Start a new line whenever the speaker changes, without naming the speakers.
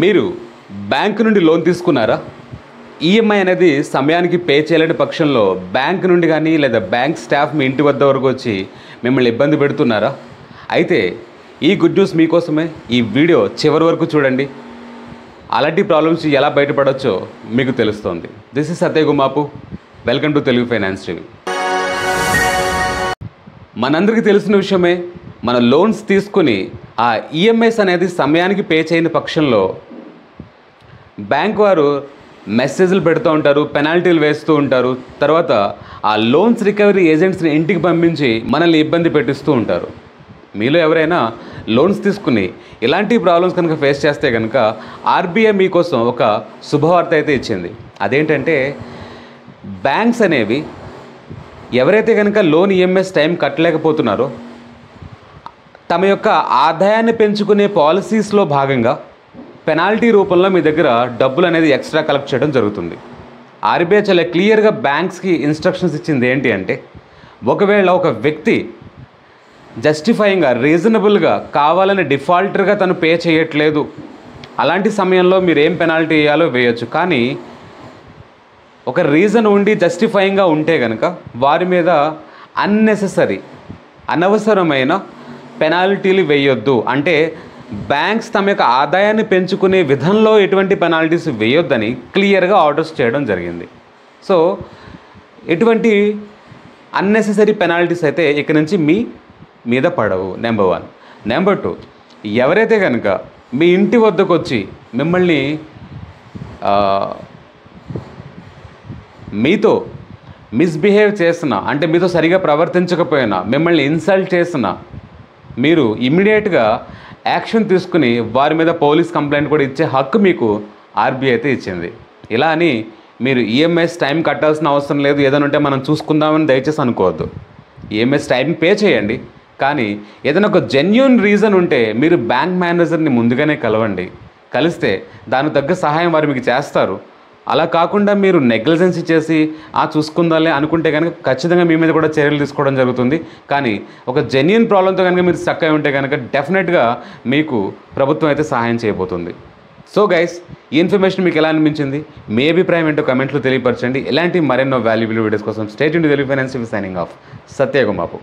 మీరు బ్యాంకు నుండి లోన్ తీసుకున్నారా? ఈఎంఐ అనేది సమయానికి పే చేయలేని పక్షంలో బ్యాంక్ నుండి కానీ లేదా బ్యాంక్ స్టాఫ్ మీ ఇంటి వద్ద వరకు వచ్చి మిమ్మల్ని ఇబ్బంది పెడుతున్నారా? అయితే ఈ గుడ్ న్యూస్ మీకోసమే. ఈ వీడియో చివరి వరకు చూడండి. అలాంటి ప్రాబ్లమ్స్ ఎలా బయటపడవచ్చో మీకు తెలుస్తుంది. This is Satya Gumapu. Welcome to Telugu finance TV. మనందరికీ తెలిసిన విషయమే, మన లోన్స్ తీసుకుని ఆ ఈఎంఐస్ అనేది సమయానికి పే చేయని పక్షంలో బ్యాంక్ వారు మెసేజ్లు పెడుతూ ఉంటారు, పెనాల్టీలు వేస్తూ ఉంటారు. తర్వాత ఆ లోన్స్ రికవరీ ఏజెంట్స్ని ఇంటికి పంపించి మనల్ని ఇబ్బంది పెట్టిస్తూ ఉంటారు. మీలో ఎవరైనా లోన్స్ తీసుకుని ఇలాంటి ప్రాబ్లమ్స్ కనుక ఫేస్ చేస్తే కనుక ఆర్బీఐ మీకోసం ఒక శుభవార్త అయితే ఇచ్చింది. అదేంటంటే, బ్యాంక్స్ అనేవి ఎవరైతే కనుక లోన్ ఈఎంఐస్ టైం కట్టలేకపోతున్నారో తమ యొక్క ఆదాయాన్ని పెంచుకునే పాలసీస్లో భాగంగా పెనాల్టీ రూపంలో మీ దగ్గర డబ్బులు అనేది ఎక్స్ట్రా కలెక్ట్ చేయడం జరుగుతుంది. ఆర్బీఐ చాలా క్లియర్గా బ్యాంక్స్కి ఇన్స్ట్రక్షన్స్ ఇచ్చింది ఏంటి అంటే, ఒకవేళ ఒక వ్యక్తి జస్టిఫైయింగ్గా, రీజనబుల్గా కావాలని డిఫాల్టర్గా తను పే చేయట్లేదు, అలాంటి సమయంలో మీరు ఏం పెనాల్టీ వేయాలో వేయచ్చు. కానీ ఒక రీజన్ ఉండి జస్టిఫైయింగ్గా ఉంటే కనుక వారి మీద అనవసరమైన పెనాల్టీలు వేయొద్దు. అంటే బ్యాంక్స్ తమ యొక్క ఆదాయాన్ని పెంచుకునే విధంలో ఎటువంటి పెనాల్టీస్ వేయొద్దని క్లియర్గా ఆర్డర్స్ చేయడం జరిగింది. సో ఎటువంటి అన్నెసెసరీ పెనాల్టీస్ అయితే ఇక నుంచి మీ మీద పడవు. నెంబర్ 1. నెంబర్ 2, ఎవరైతే కనుక మీ ఇంటి వద్దకు వచ్చి మిమ్మల్ని మీతో మిస్బిహేవ్ చేసిన, అంటే మీతో సరిగా ప్రవర్తించకపోయినా, మిమ్మల్ని ఇన్సల్ట్ చేసిన, మీరు ఇమ్మీడియట్గా యాక్షన్ తీసుకుని వారి మీద పోలీస్ కంప్లైంట్ కూడా ఇచ్చే హక్కు మీకు ఆర్బీఐ అయితే ఇచ్చింది. ఇలా అని మీరు ఈఎంఐస్ టైం కట్టాల్సిన అవసరం లేదు, ఏదైనా ఉంటే మనం చూసుకుందామని దయచేసి అనుకోవద్దు. ఈఎంఐస్ టైం పే చేయండి, కానీ ఏదైనా ఒక జెన్యూన్ రీజన్ ఉంటే మీరు బ్యాంక్ మేనేజర్ని ముందుగానే కలవండి. కలిస్తే దానికి తగ్గ సహాయం వారు మీకు చేస్తారు. అలా కాకుండా మీరు నెగ్లిజెన్సీ చేసి చూసుకుందాలే అనుకుంటే కనుక ఖచ్చితంగా మీ మీద కూడా చర్యలు తీసుకోవడం జరుగుతుంది. కానీ ఒక జెన్యూన్ ప్రాబ్లంతో కనుక మీరు స్టక్ అయి ఉంటే కనుక డెఫినెట్గా మీకు ప్రభుత్వం అయితే సహాయం చేయబోతుంది. సో గైస్, ఈ ఇన్ఫర్మేషన్ మీకు ఎలా అనిపించింది? మీ అభిప్రాయం ఏంటో కమెంట్లో తెలియపరచండి. ఇలాంటి మరెన్నో వాల్యుబుల్ వీడియోస్ కోసం stay tuned to Telugu finance TV. Signing off, Satya Gumapu.